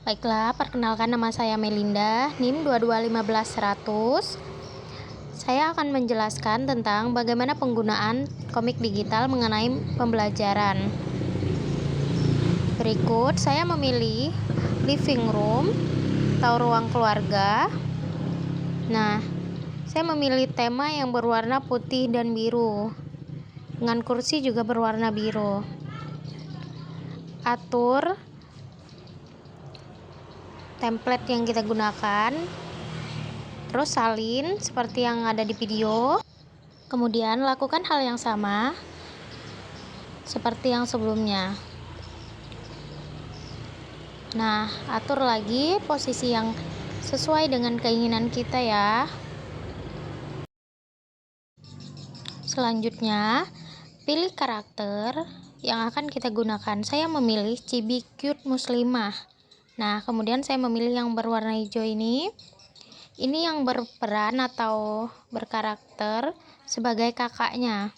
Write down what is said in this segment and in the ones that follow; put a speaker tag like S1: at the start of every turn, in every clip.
S1: Baiklah, perkenalkan nama saya Melinda, NIM 2215100. Saya akan menjelaskan tentang bagaimana penggunaan komik digital mengenai pembelajaran. Berikut saya memilih living room atau ruang keluarga. Nah, saya memilih tema yang berwarna putih dan biru, dengan kursi juga berwarna biru. Atur template yang kita gunakan, terus salin seperti yang ada di video. Kemudian lakukan hal yang sama seperti yang sebelumnya. Nah, atur lagi posisi yang sesuai dengan keinginan kita ya. Selanjutnya, pilih karakter yang akan kita gunakan. Saya memilih Chibi Cute Muslimah. Nah, kemudian saya memilih yang berwarna hijau ini. Ini yang berperan atau berkarakter sebagai kakaknya.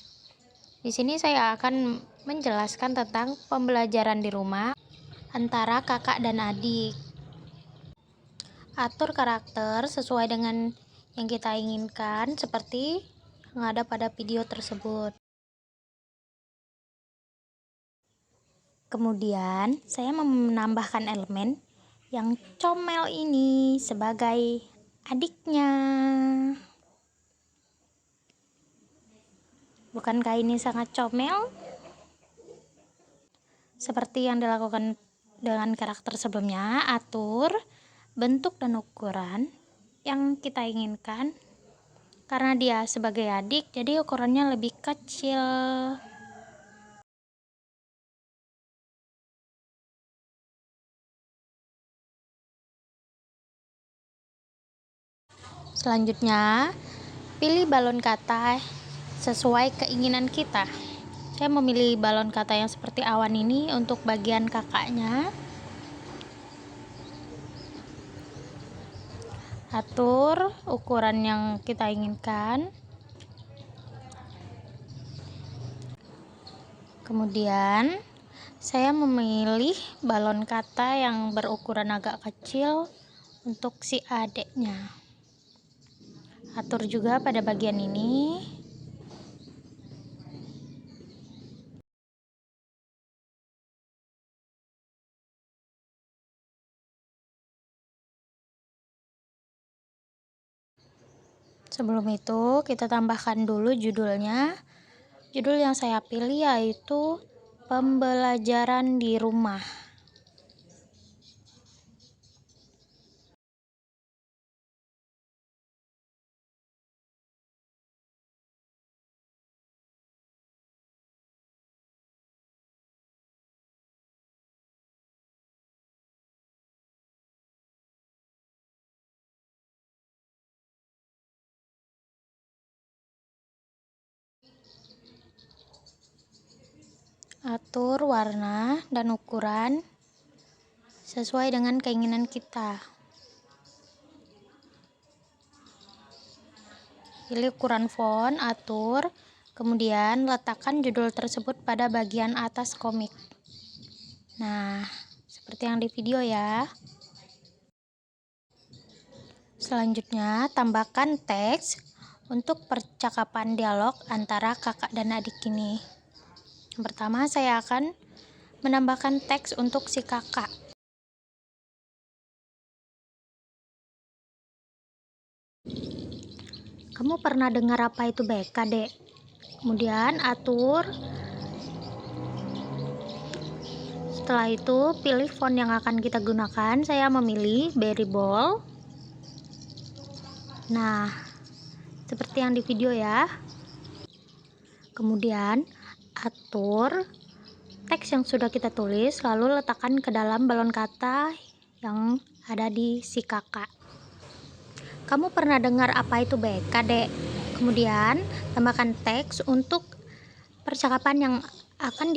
S1: Di sini saya akan menjelaskan tentang pembelajaran di rumah antara kakak dan adik. Atur karakter sesuai dengan yang kita inginkan seperti yang ada pada video tersebut. Kemudian saya menambahkan elemen yang comel ini sebagai adiknya. Bukankah ini sangat comel? Seperti yang dilakukan dengan karakter sebelumnya, atur bentuk dan ukuran yang kita inginkan. Karena dia sebagai adik, jadi ukurannya lebih kecil. Selanjutnya, pilih balon kata sesuai keinginan kita. Saya memilih balon kata yang seperti awan ini untuk bagian kakaknya. Atur ukuran yang kita inginkan. Kemudian saya memilih balon kata yang berukuran agak kecil untuk si adeknya. Atur juga pada bagian ini. Sebelum itu, kita tambahkan dulu judulnya. Judul yang saya pilih yaitu Pembelajaran di Rumah. Atur warna dan ukuran sesuai dengan keinginan kita. Pilih ukuran font, atur, kemudian letakkan judul tersebut pada bagian atas komik. Nah, seperti yang di video ya. Selanjutnya, tambahkan teks untuk percakapan dialog antara kakak dan adik ini. Yang pertama, saya akan menambahkan teks untuk si kakak. Kamu pernah dengar apa itu BK, Dek? Kemudian atur. Setelah itu, pilih font yang akan kita gunakan. Saya memilih Berry Bold. Nah, seperti yang di video ya. Kemudian atur teks yang sudah kita tulis, lalu letakkan ke dalam balon kata yang ada di si kakak. Kamu pernah dengar apa itu BK, Dek? Kemudian tambahkan teks untuk percakapan yang akan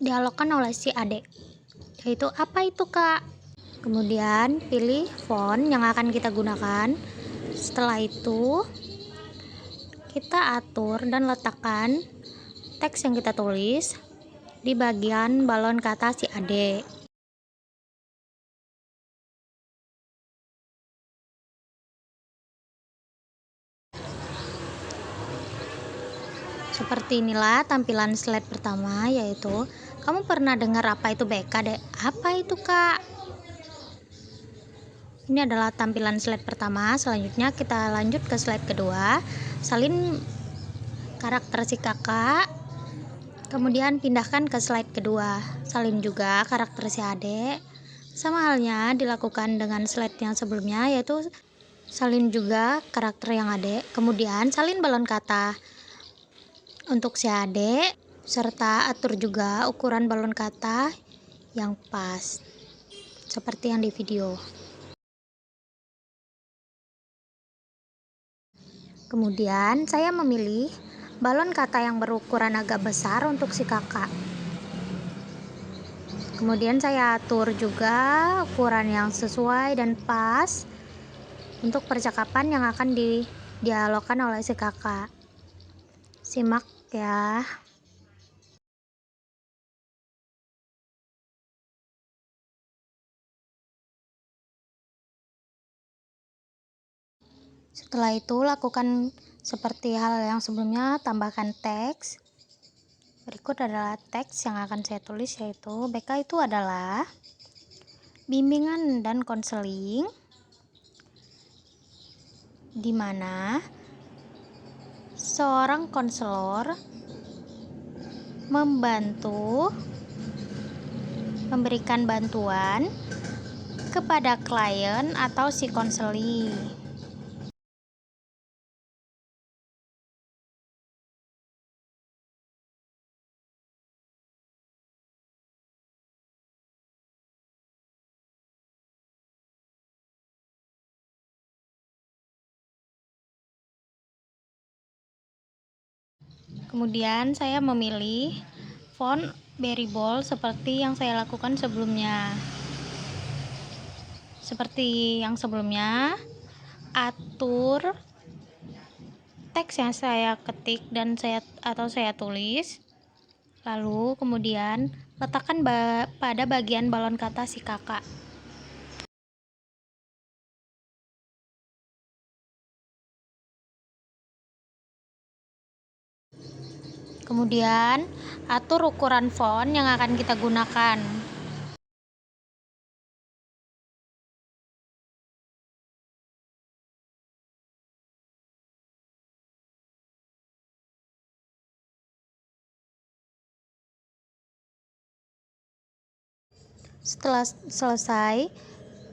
S1: dialogkan oleh si adek, yaitu apa itu, Kak? Kemudian pilih font yang akan kita gunakan. Setelah itu kita atur dan letakkan teks yang kita tulis di bagian balon kata si adek. Seperti inilah tampilan slide pertama, yaitu kamu pernah dengar apa itu BK, Dek? Apa itu, Kak? Ini adalah tampilan slide pertama. Selanjutnya kita lanjut ke slide kedua. Salin karakter si kakak, kemudian pindahkan ke slide kedua. Salin juga karakter si adik. Sama halnya dilakukan dengan slide yang sebelumnya, yaitu salin juga karakter yang adik, kemudian salin balon kata untuk si adik, serta atur juga ukuran balon kata yang pas, seperti yang di video. Kemudian saya memilih balon kata yang berukuran agak besar untuk si kakak. Kemudian saya atur juga ukuran yang sesuai dan pas untuk percakapan yang akan didialogkan oleh si kakak. Simak ya. Setelah itu lakukan seperti hal yang sebelumnya, tambahkan teks. Berikut adalah teks yang akan saya tulis, yaitu BK itu adalah bimbingan dan konseling, di mana seorang konselor membantu memberikan bantuan kepada klien atau si konseling. Kemudian saya memilih font very bold seperti yang saya lakukan sebelumnya. Seperti yang sebelumnya, atur teks yang saya ketik dan saya tulis. Lalu kemudian letakkan pada bagian balon kata si kakak. Kemudian atur ukuran font yang akan kita gunakan. Setelah selesai,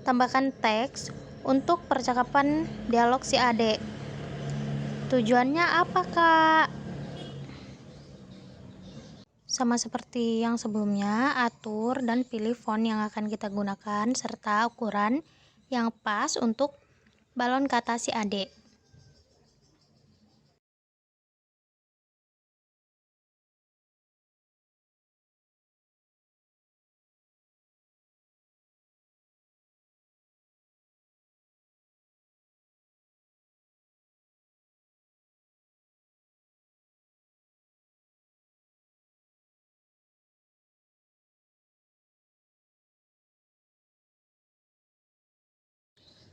S1: tambahkan teks untuk percakapan dialog si adik. Tujuannya apa, Kak? Sama seperti yang sebelumnya, atur dan pilih font yang akan kita gunakan serta ukuran yang pas untuk balon kata si adik.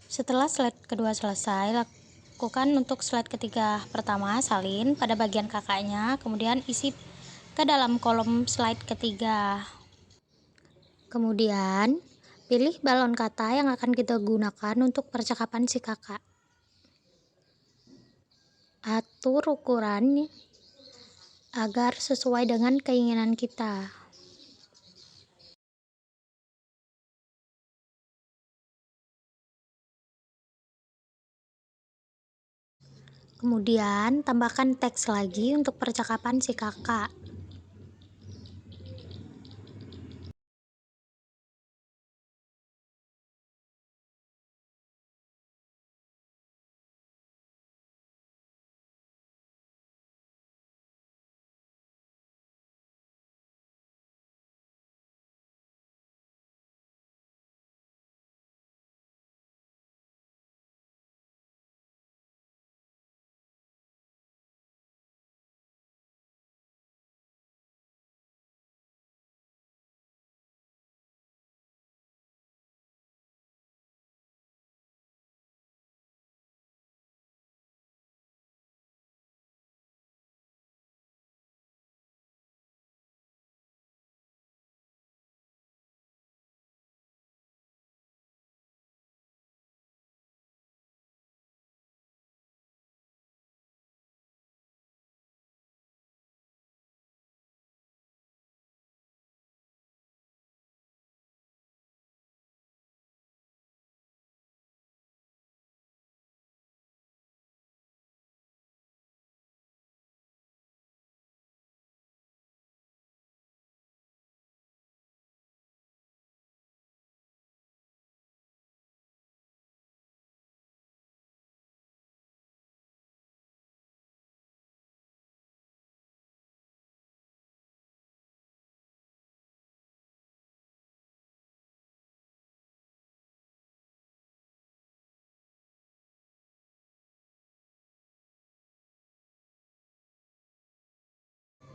S1: Setelah slide kedua selesai, lakukan untuk slide ketiga. Pertama, salin pada bagian kakaknya, kemudian isi ke dalam kolom slide ketiga. Kemudian, pilih balon kata yang akan kita gunakan untuk percakapan si kakak. Atur ukuran agar sesuai dengan keinginan kita. Kemudian, tambahkan teks lagi untuk percakapan si kakak.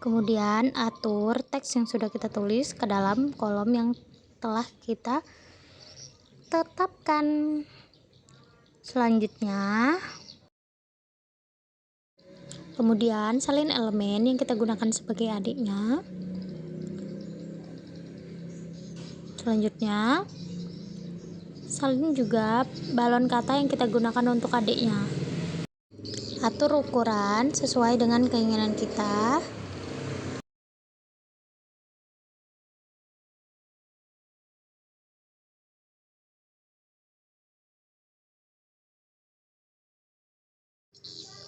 S1: Kemudian atur teks yang sudah kita tulis ke dalam kolom yang telah kita tetapkan. Selanjutnya, kemudian salin elemen yang kita gunakan sebagai adiknya. Selanjutnya, salin juga balon kata yang kita gunakan untuk adiknya. Atur ukuran sesuai dengan keinginan kita.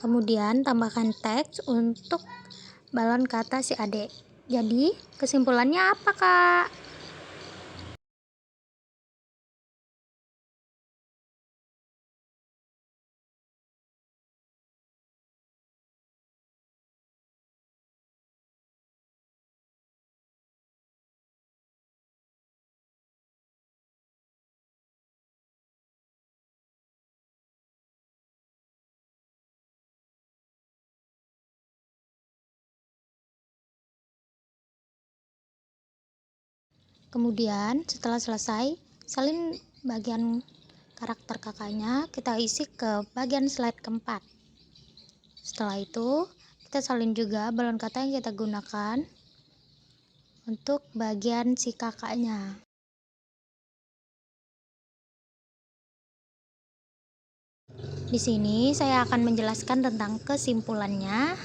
S1: Kemudian tambahkan teks untuk balon kata si adik. Jadi kesimpulannya apa, Kak? Kemudian setelah selesai, salin bagian karakter kakaknya, kita isi ke bagian slide keempat. Setelah itu, kita salin juga balon kata yang kita gunakan untuk bagian si kakaknya. Di sini saya akan menjelaskan tentang kesimpulannya.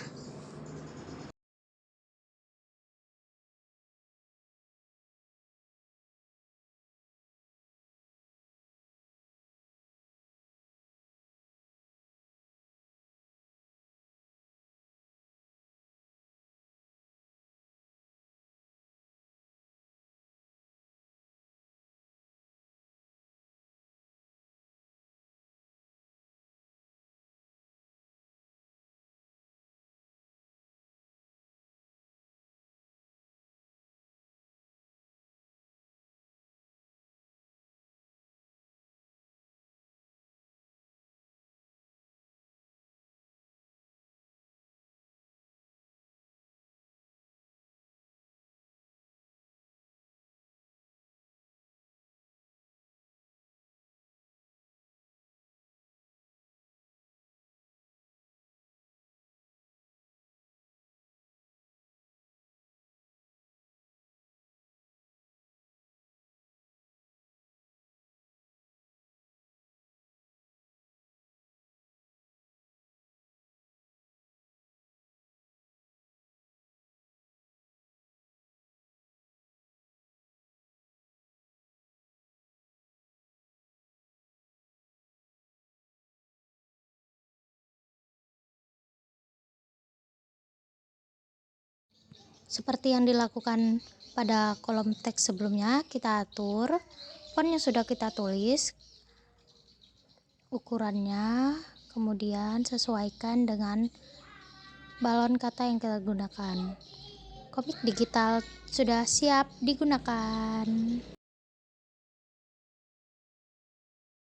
S1: Seperti yang dilakukan pada kolom teks sebelumnya, kita atur font yang sudah kita tulis, ukurannya, kemudian sesuaikan dengan balon kata yang kita gunakan. Komik digital sudah siap digunakan.